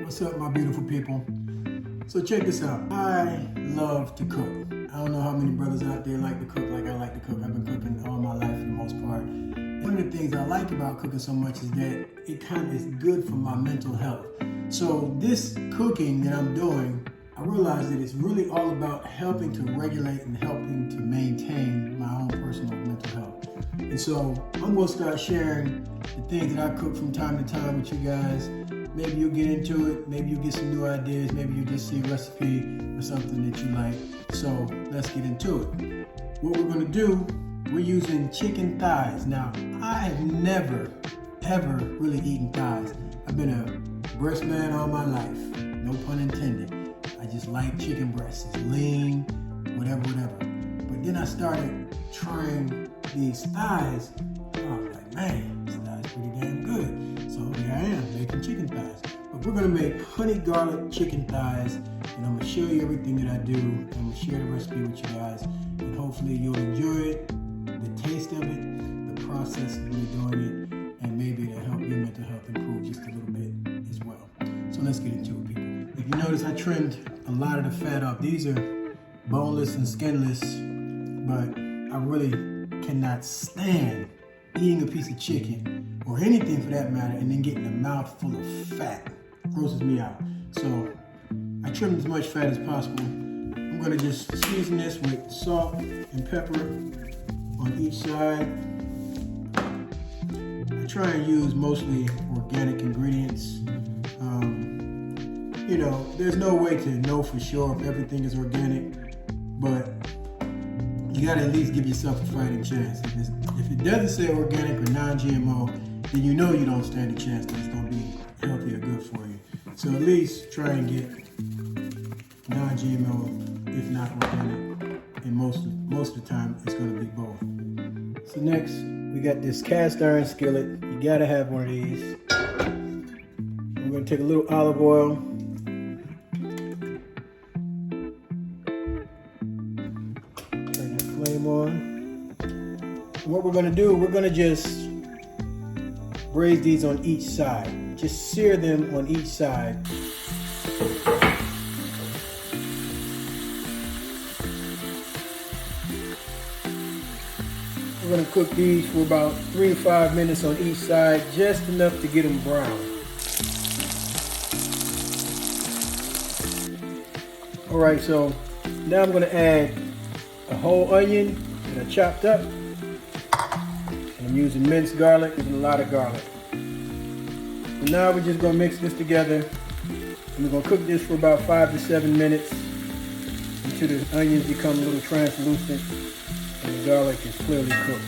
What's up, my beautiful people? So check this out. I love to cook. I don't know how many brothers out there like to cook like I like to cook. I've been cooking all my life for the most part. One of the things I like about cooking so much is that it kind of is good for my mental health. So this cooking that I'm doing, I realize that it's really all about helping to regulate and helping to maintain my own personal mental health. And so I'm gonna start sharing the things that I cook from time to time with you guys. Maybe you'll get into it, maybe you'll get some new ideas, maybe you'll just see a recipe or something that you like. So let's get into it. What we're gonna do, we're using chicken thighs. Now, I have never, ever really eaten thighs. I've been a breast man all my life, no pun intended. I just like chicken breasts, it's lean, whatever. But then I started trying these thighs, and I was like, man, this thigh's pretty damn good. So here I am, making chicken thighs. But we're gonna make honey garlic chicken thighs, and I'm gonna show you everything that I do. I'm gonna share the recipe with you guys, and hopefully you'll enjoy it, the taste of it, the process of me doing it, and maybe it'll help your mental health improve just a little bit as well. So let's get into it, people. If you notice, I trimmed a lot of the fat off. These are boneless and skinless, but I really cannot stand eating a piece of chicken or anything for that matter and then getting a mouth full of fat. Grosses me out. So I trimmed as much fat as possible. I'm gonna just season this with salt and pepper on each side. I try and use mostly organic ingredients. You know, there's no way to know for sure if everything is organic, but you gotta at least give yourself a fighting chance. If it doesn't say organic or non-GMO, then you know you don't stand a chance that it's gonna be healthy or good for you. So at least try and get non-GMO, if not organic, and most of the time it's gonna be both. So next, we got this cast iron skillet. You gotta have one of these. We're gonna take a little olive oil. Turn the flame on. And what we're gonna do, we're gonna just braise these on each side. Just sear them on each side. We're gonna cook these for about 3 to 5 minutes on each side, just enough to get them brown. All right, so now I'm gonna add a whole onion that I chopped up. And I'm using minced garlic, using a lot of garlic. So now we're just gonna mix this together, and we're gonna cook this for about 5 to 7 minutes until the onions become a little translucent and the garlic is clearly cooked.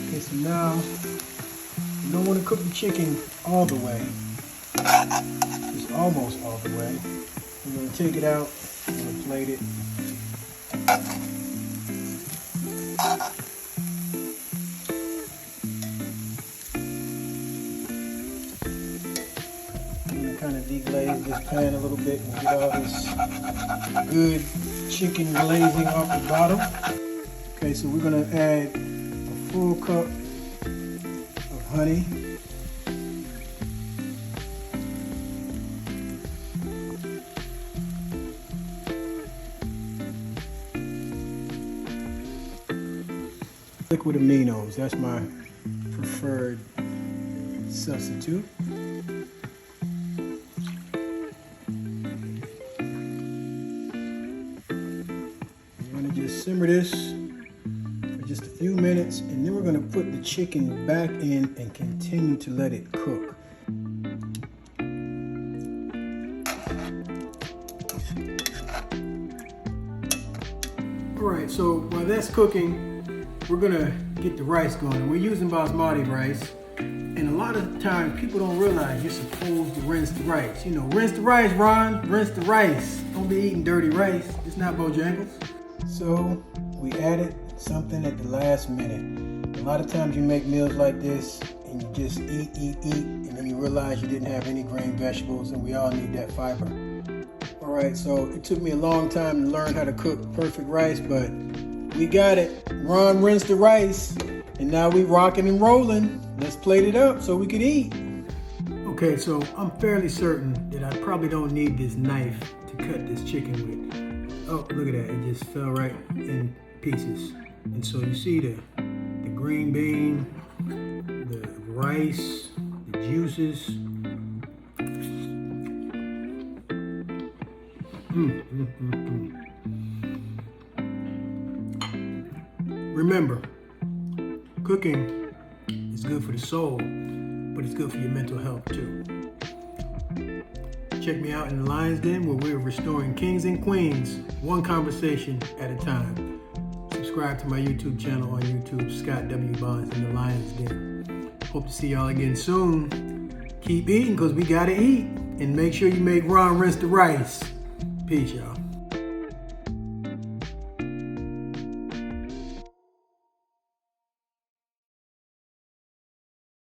Okay, so now you don't want to cook the chicken all the way, just almost all the way. We're going to take it out, we're going to plate it. I'm going to kind of deglaze this pan a little bit and get all this good chicken glazing off the bottom. Okay, so we're going to add a full cup of honey. Liquid aminos, that's my preferred substitute. We're gonna just simmer this for just a few minutes, and then we're gonna put the chicken back in and continue to let it cook. All right, so while that's cooking, we're gonna get the rice going. And we're using basmati rice. And a lot of times people don't realize you're supposed to rinse the rice. You know, rinse the rice, Ron, rinse the rice. Don't be eating dirty rice. It's not Bojangles. So we added something at the last minute. A lot of times you make meals like this and you just eat, and then you realize you didn't have any grain vegetables, and we all need that fiber. All right, so it took me a long time to learn how to cook perfect rice, but we got it. Ron rinsed the rice, and now we rocking and rolling. Let's plate it up so we can eat. Okay, so I'm fairly certain that I probably don't need this knife to cut this chicken with. Oh, look at that, it just fell right in pieces. And so you see the green bean, the rice, the juices. Remember, cooking is good for the soul, but it's good for your mental health too. Check me out in the Lion's Den, where we're restoring kings and queens, one conversation at a time. Subscribe to my YouTube channel on YouTube, Scott W. Bonds in the Lion's Den. Hope to see y'all again soon. Keep eating, because we gotta eat. And make sure you make Ron rinse the rice. Peace, y'all.